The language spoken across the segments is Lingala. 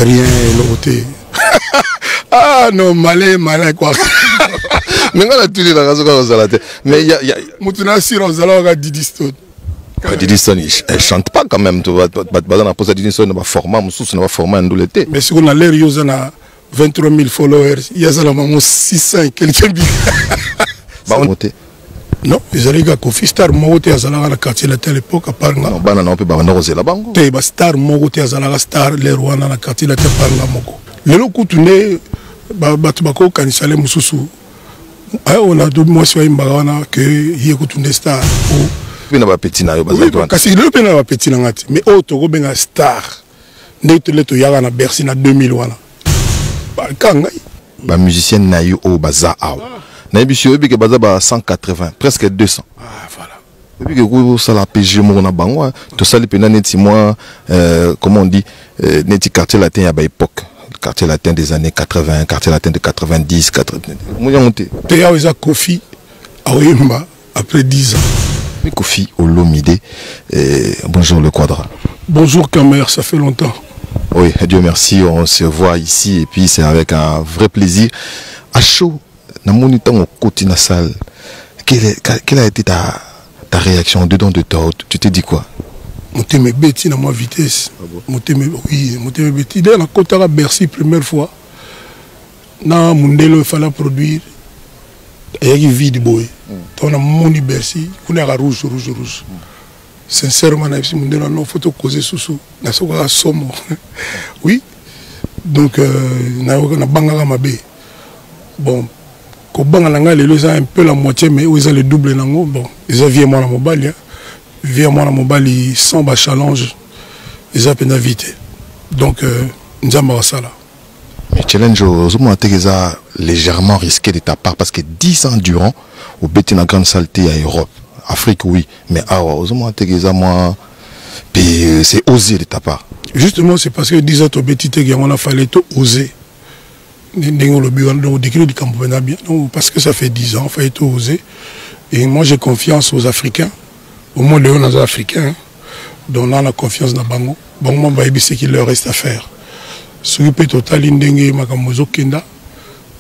Rien, l'autre. Ah non, malin, quoi. Mais on a tous les raisons comme ça. Mais il y a. Moutuna Sir, on a Didi Stone. Didi Stone, elle chante pas quand même. Tu vas poser Didi Stone, on va former, on va former un douleté. Mais si on a l'air, il y a 23 000 followers. Il y a 600 quelqu'un. Non, ils allaient à Kofi Star, moi, à Zalaga, quartier latin à l'époque, à Parga. Non, on peut pas rosé la banque. Tu es star, moi, à Zalaga, star, les Rwanda, à quartier latin Parga, Moko. Le lot coutouné, Batubako, Kanisale, Moussou. On a deux mois sur une bagana que il y a coutouné star. Il n'y a pas petit na yo. Parce que le pays n'a pas petit na mais au Togo ben un star. N'est le to yaga na Bercy na 2000 wana. Ba musicien na yo au baza aw. Na bisio bi ke baza ba 180, presque 200. Ah voilà. Et puis que vous ça la PG mo na bango, to sali pena neti moi comment on dit neti quartier latin à ba époque. Quartier latin des années 80, quartier latin de 90, 80. Moi monté. Tu as eu Kofi à Oyemba après 10 ans. Mais Kofi Olomide, bonjour le Quadra. Bonjour Kamer, ça fait longtemps. Oui, Dieu merci, on se voit ici et puis c'est avec un vrai plaisir. À chaud, dans mon temps au côté de la salle, quelle a été ta réaction dedans de toi? Tu t'es dit quoi? Mon thème est bêti dans ma vitesse. Mon thème est bêti. Dans la côte à Bercy, première fois, dans mon délai, il fallait produire. Il y a une vie de boy. On a mon Bercy, on a rouge. Sincèrement, mon délai, on a photo causée sous. On a somme. Oui. Donc, on a bangara ma bé. Bon, quand bangara les un peu la moitié, mais ils ont le double. Bon, ils ont vu moi dans mon bal. Via moi dans mon bal, sans bas challenge, ils ont peine vite. Donc, nous avons ça là. Mais challenge, c'est légèrement risqué de ta part parce que 10 ans durant, au bêtis la grande saleté à Europe, Afrique, oui, mais c'est osé de ta part. Justement, c'est parce que 10 ans au bêtis, on a fallu tout oser. Parce que ça fait 10 ans, il fallait tout oser. Et moi, j'ai confiance aux Africains. Au moins, les Africains, dont on a confiance dans Bango. Bango, c'est qu'il leur reste à faire. Ce qui peut total,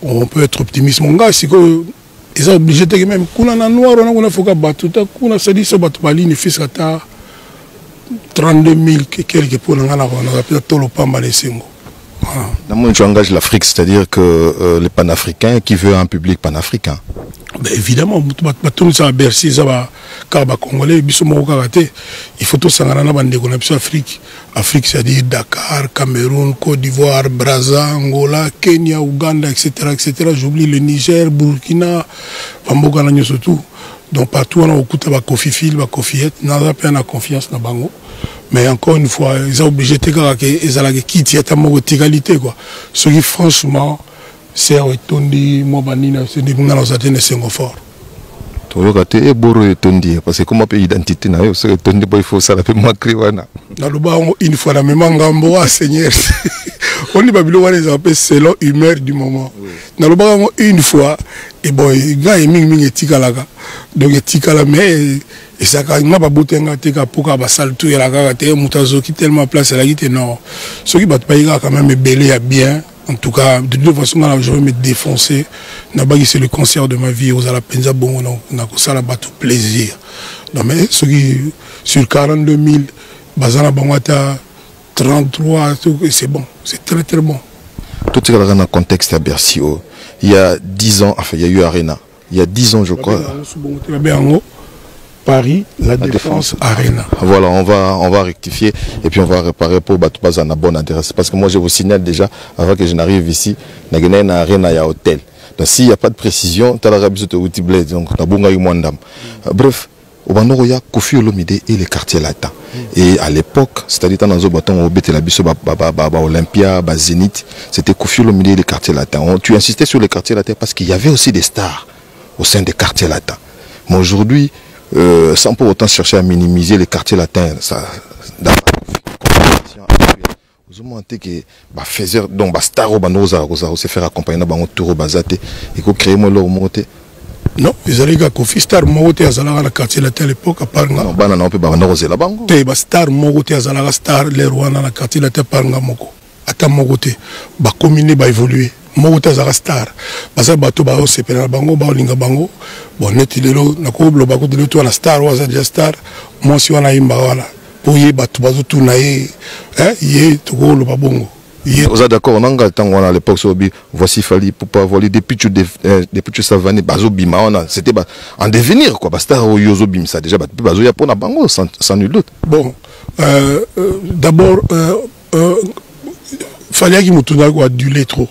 on peut être optimiste. Mon gars, c'est qu'ils sont obligés de même. Quand on a noir, on a fait que battre. Quand on a dit que battre la ligne, il faut 32 000 quelques pour on a peut-être tout le pas mal laissé. Dans tu engages l'Afrique, c'est-à-dire que les panafricains qui veulent un public panafricain. Ben évidemment, tout ça à Bercy, ça va Congolais, il faut tout ça dans Afrique. Afrique, c'est-à-dire Dakar, Cameroun, Côte d'Ivoire, Brazza, Angola, Kenya, Ouganda, etc. J'oublie le Niger, Burkina, Bamboga, surtout. Donc partout, on a beaucoup de Kofi Fil, Kofi Et, on a pas confiance dans Bango. Mais encore une fois, ils sont obligés de quitter cette égalité. Ce qui, franchement, c'est un tondi, c'est un fort. Parce que comment identité il faut ça une fois la même Seigneur. On dit que c'est l'humeur du moment. Une fois, et bon, il y a donc mais et ça quand m'a pas bouté pour qu'à salle tout la qui tellement place la guitare non. Ce qui bat pas quand même belé à bien. En tout cas, de toute façon, je vais me défoncer. C'est le concert de ma vie. Aux Alapenza, bon, on a ça là-bas tout plaisir. Non, mais ce qui, sur 42 000, Bazana Bangata, 33, c'est bon. C'est très très bon. Tout est dans le contexte à Bercy. Il y a 10 ans, enfin, il y a eu Arena. Il y a 10 ans, je crois. Paris, la Défense Arena. Voilà, on va rectifier et puis on va réparer pour Batoubaza na bonne adresse. Parce que moi je vous signale déjà, avant que je n'arrive ici, il y a une arena, il y a un hôtel. Donc s'il n'y a pas de précision, tu as la besoin de outibler, donc tu as besoin de bref, au Banoro, il y a Kofi Olomide et les quartiers latins. Et à l'époque, c'est-à-dire dans le bâton, Olympia, Zénith, c'était Kofi Olomide et les quartiers latins. Tu insistais sur les quartiers latins parce qu'il y avait aussi des stars au sein des quartiers latins. Mais aujourd'hui, sans pour autant chercher à minimiser les quartiers latins, ça, dans la que donc star au se faire accompagner dans tour bazate et ko créer moi leur monter. Non, ils allaient à Kofi Star monter à Zalaga quartier latin à l'époque à Paranga. Bana non peut ba rosé la bango. Te ba star monter à Zalaga star les Rwanda na quartier latin Paranga moko. ata moko te bakomine baévolue moko te azalaka star baza bato baosepela na bango baolinga bango bon neti lelo nakoloba kuti lelo to na star oyo aza deja star mwasi wana ayimbaka wana mpo ye bato bazotuna ye tokoloba bongo. Vous êtes d'accord, on a tant à l'époque voici Fali Poupa voler depuis tu Savani bazo bima c'était en devenir quoi parce que yozo bim ça déjà bazo ya pona bango sans nul doute. Bon d'abord fallait qu'il mutuna ko aduler trop.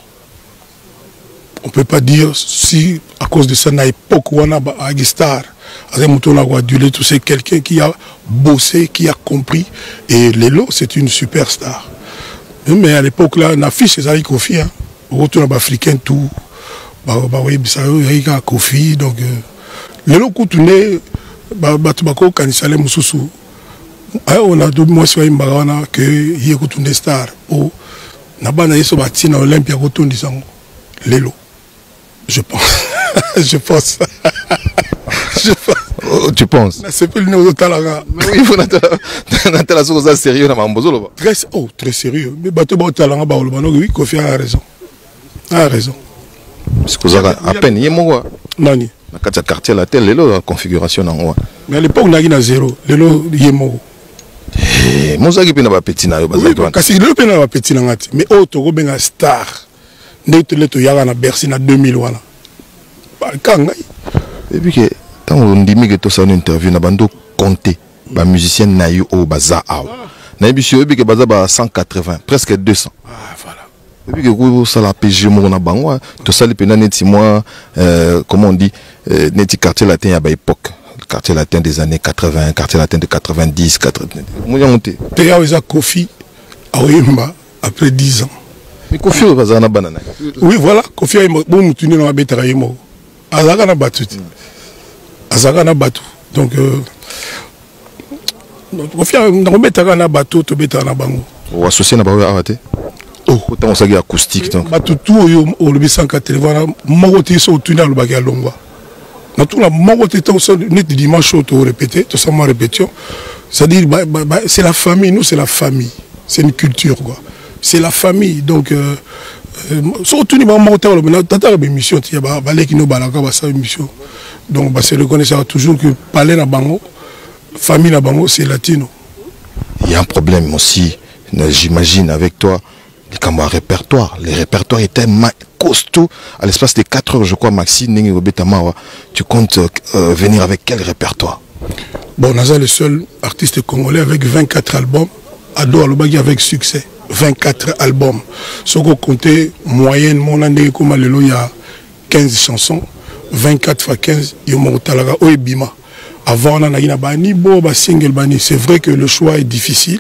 On peut pas dire si à cause de ça na époque wana ba star avec mutuna ko aduler tout c'est quelqu'un qui a bossé qui a compris et Lelo c'est une superstar. Mais à l'époque là, on affiche les amis Kofi, au retour africain tout, oui, ça y a Kofi donc les locaux tournés, batubako kanisale mususu, on a deux mois sur une barana que y a tourné star, oh, nabana yeso batina Olympia retourne disant Lelo, je pense, je pense. Oh, tu penses? C'est pas le nom de Talaga. Oui, il faut Natala sérieux dans Mambozolo. Très sérieux. Mais bateau Talaga, oui, Kofi a raison. A raison. Parce que vous avez à peine, il y a mon Nani. Dans le quartier, la telle, la configuration en haut. Mais à l'époque, on a eu zéro. Lelo, il y a mon. Mozaki pe na ba petit na yo bazaki. Kasi lelo pe na ba petit na ngati. Mais auto benga star. Ndete leto yaga na Bercy na 2000 wana. Ba kanga. Et puis que quand on dit que tout ça une interview na bando compter ba musicien na yo au baza aw. Na bisio bi que baza ba 180 presque 200. Ah voilà. Et puis que ko ça la PG mo na bango tout ça le pena neti moi comment on dit neti quartier latin à ba époque. Quartier latin des années 80, quartier latin de 90, 80. Kofi après 10 ans. Mais Kofi est un banana. Oui, voilà. Kofi est bon, tu n'es pas bête à Yemo. Azagana Batu. Azagana Batu. Donc, Kofi est un bête à Batu, tu bête à Bango. Ou associé à Baou arrêté. Oh, autant on s'agit acoustique. Batu, tout au lobby 180, Maroté, au tunnel, le bagage Longwa. Dans tout la moitié de dimanche, on répété, tout ça, répétition. C'est-à-dire, c'est la famille, nous, c'est la famille. C'est une culture, quoi. C'est la famille. Donc, surtout, il y a une émission, il y a une émission. Donc, c'est reconnaissant toujours que parler na bango, famille na bango, c'est latino. Il y a un problème aussi, j'imagine, avec toi. Les répertoires étaient costauds. À l'espace de 4 heures, je crois, Maxime, tu comptes venir avec quel répertoire? Bon, Naza est le seul artiste congolais avec 24 albums. Ado Alobagi avec succès. 24 albums. Ce qu'on comptait moyennement, il y a 15 chansons. 24 fois 15, il y a Oebima. Avant, on a eu un single. C'est vrai que le choix est difficile,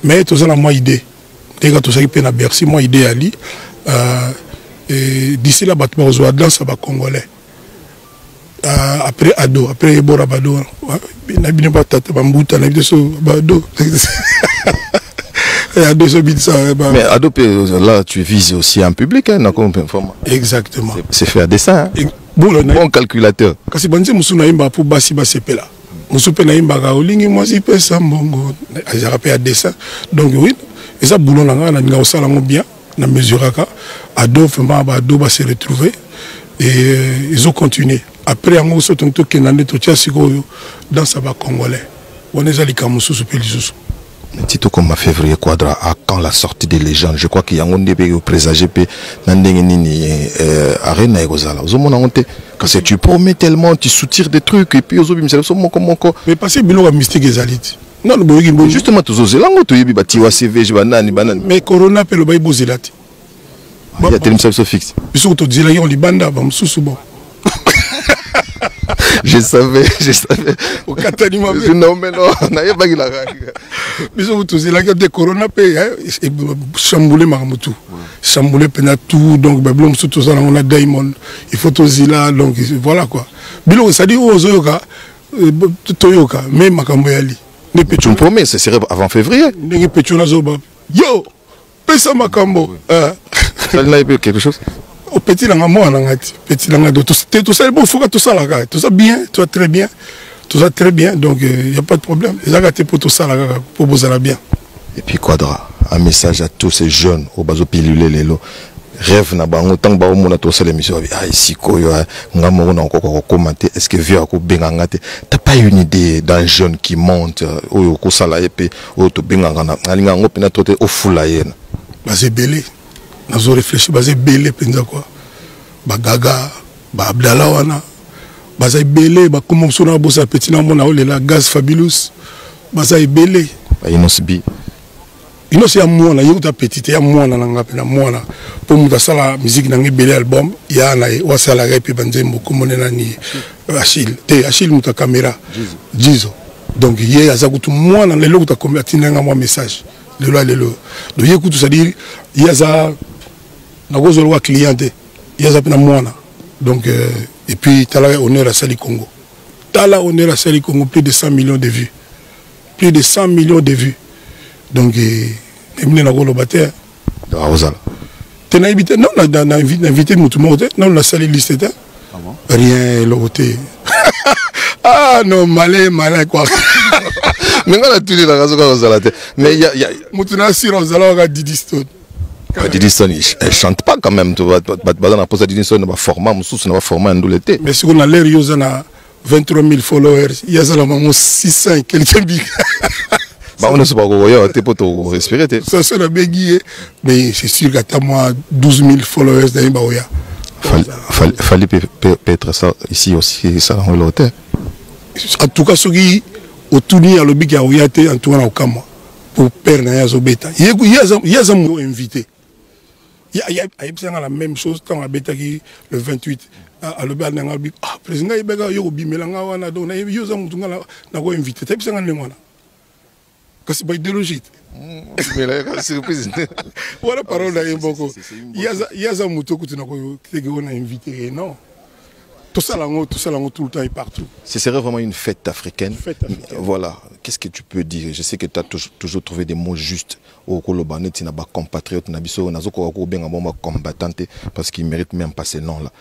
mais tu as une idée. Dès que tu as eu Bercy, moi, idée Ali. D'ici là, tu as eu danse à Congolais. Après Ado, après Ebora Bado. Mais Ado, là, tu vises aussi un public, hein, exactement. C'est fait à dessin. Hein. Bon calculateur. Parce que si vous avez un pour Bassi Bassepela, vous avez un olingi, moi, si peu ça, bon, j'ai rappelé à dessin. Donc, oui. Et ça, boulot là, on a aussi bien, on a mesuré Ado, Ado va se retrouver et ils ont continué. Après, on a aussi un truc qui est dans sa congolais. On est allé à Moussou, Pélisous. Tito comme février Quadra, à quand la sortie des légendes, je crois qu'il y a un début présagé, Arena et Gozala. Parce que tu promets tellement, tu soutires des trucs, et puis mais passez Bilo à Mystique et Zalit. Non, justement, tu as lango tu yebi bati wa CV banani. Mais Corona peut le bail bozilati. Il y a tellement ça fixe. Ils sont tous dit on libanda bam sousoubo. Je savais. Au Katani m'a vu. Non mais non, na yeba la. Ils sont tous dit que Corona peut chambouler Maramutu. Chambouler pena tout donc bablom surtout ça on a Diamond. Il faut tous là donc voilà quoi. Bilo ça dit aux Oyoka Toyoka même Makamboyali. Tu me promets, ce serait avant février. Yo, pesa makambo. Ça n'a pas quelque chose. Au petit petit tout ça bon, faut que tout ça là, tout ça bien, tout ça très bien, donc il y a pas de problème. Les gars pour tout ça là, pour vous aller bien. Et puis Quadra, un message à tous ces jeunes au bazo pilulé lelo. Rêve na bango tant ba omona to sala émission ah ici koyo ngamo na ko commenter est-ce que vieux ko benganga te t'as pas une idée d'un jeune qui monte oyo ko sala epé oyo to benganga na alinga ngo pina to te o fula yena basé belé nazo réfléchir basé belé penza quoi ba gaga ba Abdallah wana basé belé ba comme sona bossa petit na mona olela gaz fabulous basé belé ba inosbi ino c'est à moi là yo ta petite ya moi na nga pena moi là pour muta sala musique na ngi belé album ya na wa sala repi banzembo comme na ni Achille muta caméra Jizo donc hier aza kutu moi na lelo kuta combattre nga moi message lelo do yeku tout ça dire yaza na gozo wa cliente yaza pena moi na donc et puis tala honneur à Sali Congo honneur à Sali Congo plus de 100 millions de vues donc emine na golo bater de Rosal tu n'as invité non na invité mutu mote non la salle liste était ah bon rien l'autre ah non malé quoi mais on a tout dit la raison quand Rosal mais il y a mutu na sur Rosal ga Didi Stone Didi Stone elle chante pas quand même tu vas dans la pose Didi Stone va former musu na va former ndou l'été mais sur on a l'air yoza na 23 000 followers il y a ça là 600 quelqu'un big. Bah on ne sait pas quoi, t'es pas tout respirer. Ça c'est la béguille, mais c'est sûr qu'à ta moi 12 000 followers dans Baoya. Fallait peut-être ça ici aussi, ça dans l'hôtel. En tout cas, ce qui au tourni à l'objet à Oyate, en tout cas au Kama, pour perdre Nayazo Beta. Il y a un mot invité. Il y a la même chose quand la Beta qui le 28 à l'objet à l'objet. Ah, président, il y a un bimelanga wana donc il y a un mot na ko invité. T'as bien le mot. C'est pas idéologique. Mais la surprise. Voilà parole là beaucoup. Il y a un mouton que tu n'as invité non. Tout ça là tout le temps et partout. Ce serait vraiment une fête africaine. Voilà. Qu'est-ce que tu peux dire? Je sais que tu as toujours trouvé des mots justes au Kolobane, tu n'as pas compatriote nabiso nazoko ko benga bomba combattante parce qu'ils méritent même pas ces noms là.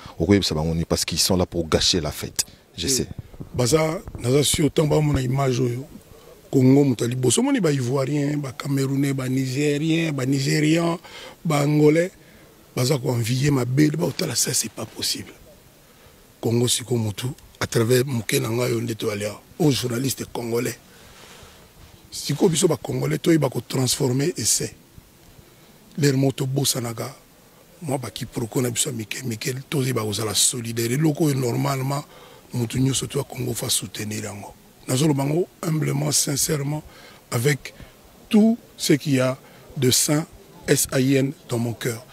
Parce qu'ils sont là pour gâcher la fête. Je sais. Baza naza sur tomba mon image Congo mutali boso moni ba ivoirien, ba camerounais, ba nigérien, ba nigérian, ba angolais, baza ko envier ma belle ba otala ça c'est pas possible. Congo siko mutu à travers mukena ngayo ndeto alia aux journalistes congolais. Siko biso ba congolais to ba ko transformer essai. Leur moto bosanaga moi ba ki proko na biso Mikel to ba ozala solidaire loko normalement mutu nyo surtout Congo fa soutenir yango. Nazolo bango humblement, sincèrement, avec tout ce qu'il y a de saint S-A-I-N dans mon cœur.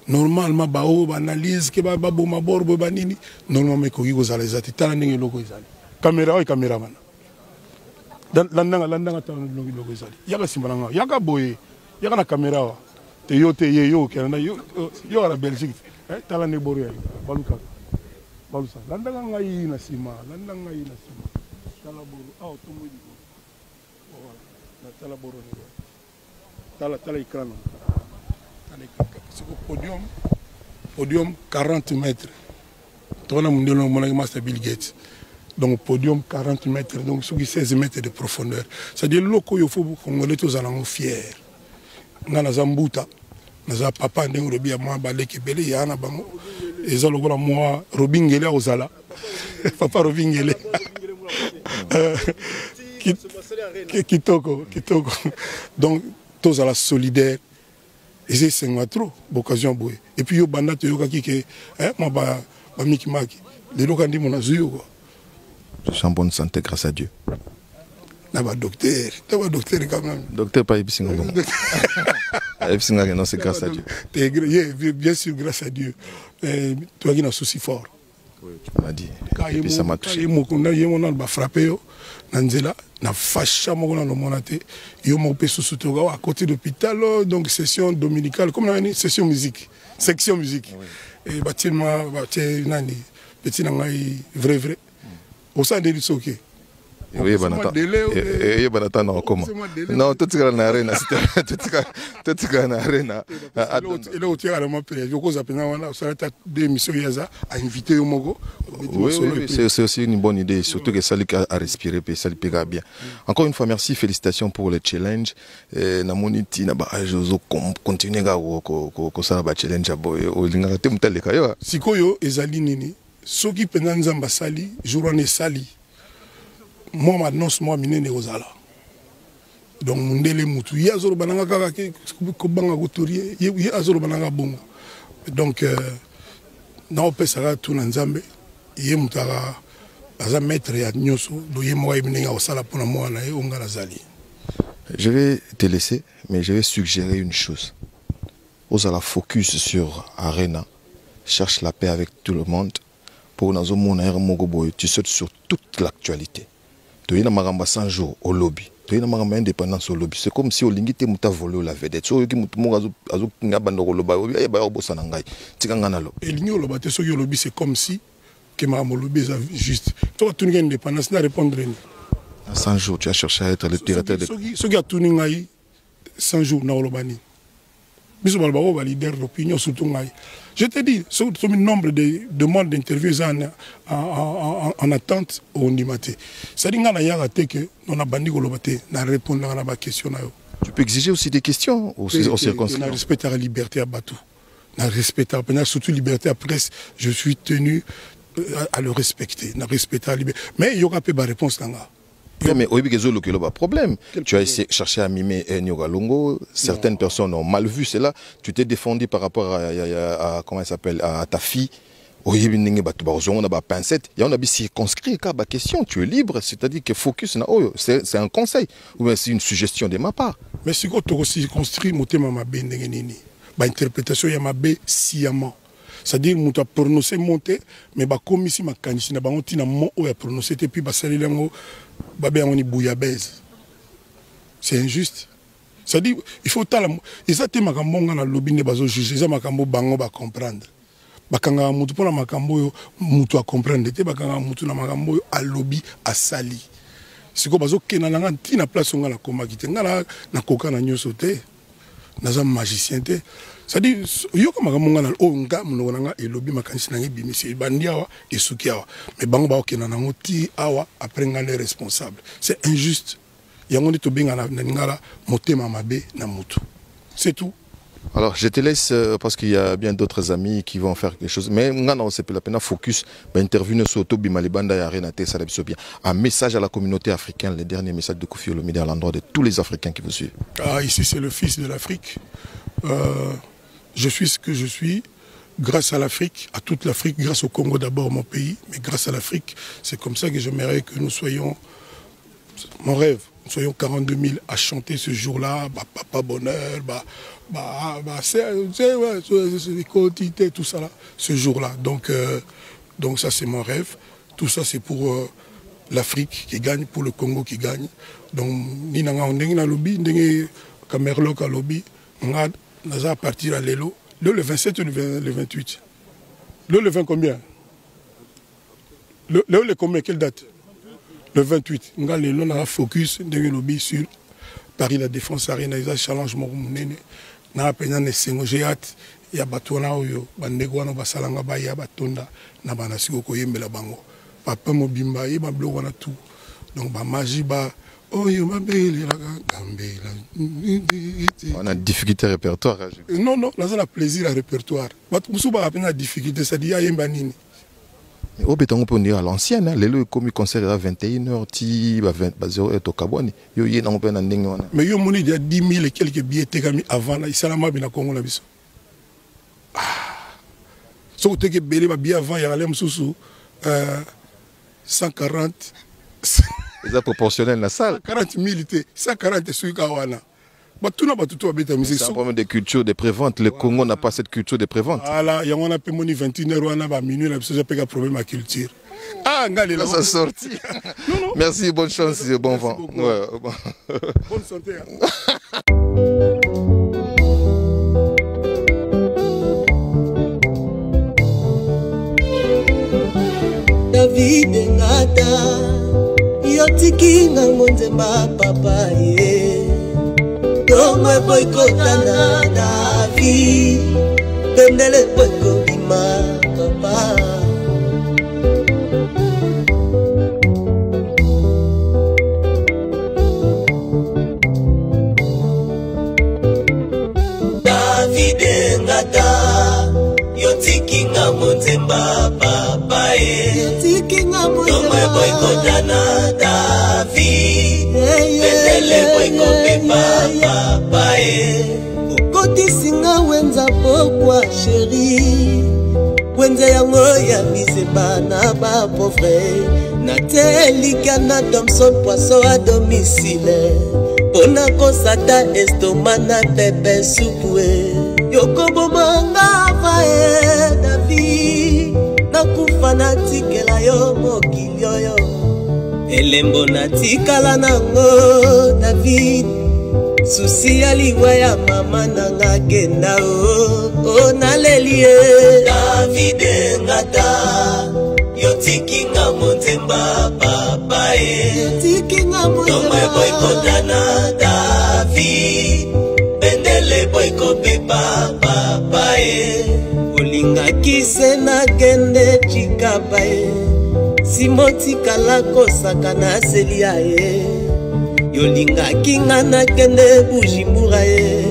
Normalement, bao analyse que babo mabor bobanini. Normalement, ko yigo zala zati tala ndenge loko izali. Caméra et caméraman. Landanga tala ndenge loko izali. Yaga simbalanga, yaga boye, yaga na caméra. Te yo kana yo à la Belgique. Tala ne boru ya. Baluka. Balusa. Landanga ngai na sima, landanga ngai na sima. Ah, tala écran. C'est au podium 40 mètres. On a mon master Bill Gates. Donc podium 40 mètres, donc 16 mètres de profondeur. C'est-à-dire loko il faut qu'on les tous allons fiers. On a Zambuta, on a papa ndeng robi à moi baleki belé yana bango. Et ça le voilà moi Robin Gele ozala. Papa Robin Gele. Kitoko. Donc, tous à la solidaire. Et c'est trop, l'occasion. Et puis, il y a des gens qui sont Miki Maki. Les gens qui sont azur. Je suis en bonne santé grâce à Dieu. Tu es docteur quand même. Docteur, pas Epsinga. Epsinga, non, c'est grâce à Dieu. Bien sûr, grâce à Dieu. Tu as un souci fort. Oui, tu m'as dit. Et puis ça m'a touché. Je frappé. Nanzela na facha moko na lomonate yo mo pe susutoga à côté de l'hôpital donc session dominicale comme une session musique section musique et bâtiment nani petit na ngai vrai au sein de l'Isoké Oui, Banatan, non, comment? Non, tout ce qu'on a arena, tout ce qu'on a arena. Et là, au tir à la main, je crois que ça a deux émissions à inviter au Mogo. Oui, c'est aussi une bonne idée, surtout que ça lui a respiré, ça lui pega bien. Encore une fois, merci, félicitations pour le challenge. Namoniti, continuer à faire le challenge. Sikoyo, ezali nini, soki penanza basali, jourane sali. Moi, maintenant, moi, minene ozala. Donc, mundele mutu. Ya zoro bananga kaka ko banga gotorie. Ya zoro bananga bongo. Donc, na opesaka tout na nzambe. Ye mutaka aza maître ya nyoso. Do ye moi minenga osala pona moi na ye onga nazali. Je vais te laisser, mais je vais suggérer une chose. Ozala focus sur Arena. Cherche la paix avec tout le monde. Pour nazo mona mogoboy, tu sautes sur toute l'actualité. Tu es dans 100 jours au lobby. Tu es dans indépendance au lobby. C'est comme si au lingite muta volé la vedette. So yoki mutumo azo ngabando ko loba obi ba obosa na ngai. Tikanga nalo. Et l'union loba te so yo lobby c'est comme si que ma lobby est juste. Toi tu n'as indépendance na répondre ni. 100 jours tu as cherché à être le directeur de so qui tu ngai 100 jours na lobani. Biso balba o leader d'opinion surtout ngai. Je te dis, sur le nombre de demandes d'interviews en attente au Nimaté. Ça dit que nous avons répondu à la question. Tu peux exiger aussi des questions aux circonstances. On respecte la liberté à Batou. On respecte surtout la liberté à presse. Je suis tenu à le respecter. On respecte la liberté. Mais il y aura pas de réponse. Non, mais au problème. Tu as essayé de chercher à mimer Nyoga Longo. Certaines personnes ont mal vu cela. Tu t'es défendu par rapport à comment elle s'appelle, à ta fille. On a pincette. On a circonscrit la question. Tu es libre, c'est-à-dire que focus, c'est un conseil ou bien c'est une suggestion de ma part. Mais si tu as circonscrit, tu as interprétation de sciemment. C'est-à-dire que tu as prononcé monter, mais comme ici, tu as prononcé, et puis c'est injuste. C'est-à-dire il faut exactement comprendre. Bakanga mutu pona makambo yo mutu a comprendre te bakanga mutu na makambo yo a lobby a sali. Siko bazo kena na ntina place nga na koma kite nga na koka na nyoso te. Naza magicien te. C'est-à-dire yo ka makambo nga na o nga muno nga e lobby makanisi na ngi bimisi bandiawa e sukiawa. Mais bango ba okena na ngoti awa après nga les responsables. C'est injuste. Yango ndi to benga na ngala motema mabe na mutu. C'est tout. Alors, je te laisse parce qu'il y a bien d'autres amis qui vont faire quelque chose. Mais non, c'est la peine focus. Interview sur Tobi Malibanda et Arenate Salabsobia. Un message à la communauté africaine, le dernier message de Koffi Olomide à l'endroit de tous les Africains qui vous suivent. Ah, ici, c'est le fils de l'Afrique. Je suis ce que je suis grâce à l'Afrique, à toute l'Afrique, grâce au Congo d'abord, mon pays, mais grâce à l'Afrique. C'est comme ça que j'aimerais que nous soyons, mon rêve, nous soyons 42 000 à chanter ce jour-là, papa bonheur, c'est quotidien, tout ça là, ce jour-là. Donc ça c'est mon rêve. Tout ça c'est pour l'Afrique qui gagne, pour le Congo qui gagne. Donc ni nanga ndenge na lobby, ndenge Camerlo ka lobby, nga naza partir à Lelo, le 27 ou le 28. Le 20 combien? Le combien, quelle date? Le 28. Nga Lelo na focus ndenge lobby sur Paris la Défense Arena, ils ont challenge mon nene. Na pena ne sengo hâte ya batona oyo bandeko wana basalanga ba ya batonda na banasiko koyembela bango papa mobimba ye ba bloko na tout donc ba magie ba oyo mabele la gambela on a difficulté répertoire non là ça la plaisir à répertoire bat musuba apena difficulté ça dit ya yemba nini au béton on peut dire à l'ancienne le comme concert à 21h ti ba 0 et au Kaboni yo yé na on peut na ndenge wana mais yo moni il y a 10 000 et quelques billets tekami avant là isalama bina Congo na biso so te ke belé ba billet avant ya lem susu 140 c'est proportionnel la salle 40 000 140 suika wana. C'est un problème de culture de prévente. Le Congo n'a pas cette culture de prévente. Voilà, il y a un peu 21h, à minuit, il y a un problème à culture. Ah, là, ça sorti. Merci, bonne chance et bon vent. Ouais, bon. Bonne santé. David Ngata Yotiki nga monzemba papa ye Yomwe boykotana Davi Bendele boyko bima papa Davide ngata Yotiki nga monzemba papa ye Yotiki nga monzemba Yomwe boykotana Davi Bendele boyko bima papa ye Ukoti singa wenza pokwa chéri Wenza yango ya miseba na ba pauvre Natelika na Thompson poisson à domicile Pona kosata estoma na pepe supue Yokobo manga vae Davi Nakufa natikela yo mokili oyo Elembo natikala nango David Susi ya liwa ya mama nanga genda o nalelie David ngata Yotiki nga monzemba papa ye Yotiki nga monzemba Yomwe boykotana David Bendele boyko pepa papa ye Olinga kise na gende chikaba ye Simoti kalako sakana selia ye Yolinga kinga na kende bujimbura ye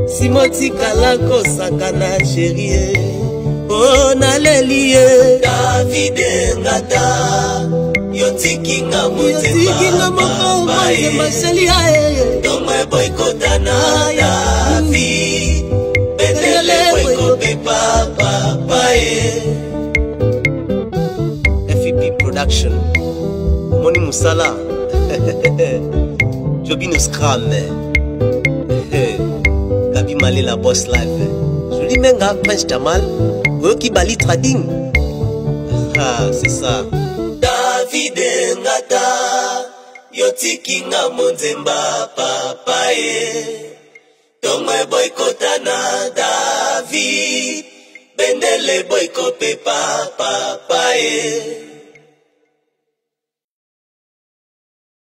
Simoti kalako sakana chéri ye Oh naleli ye David ngata Yotiki nga monzemba papa ye Yomwe boykotana David Bendele boyko pepa papa ye FEP Production Moni Musala Jobino Scram Gabi Malé la boss live Joli Menga Prince Jamal Oki Bali Trading Ah c'est ça David ngata Yotiki nga monzemba papa ye Yomwe boykotana David Bendele boyko pepa papa ye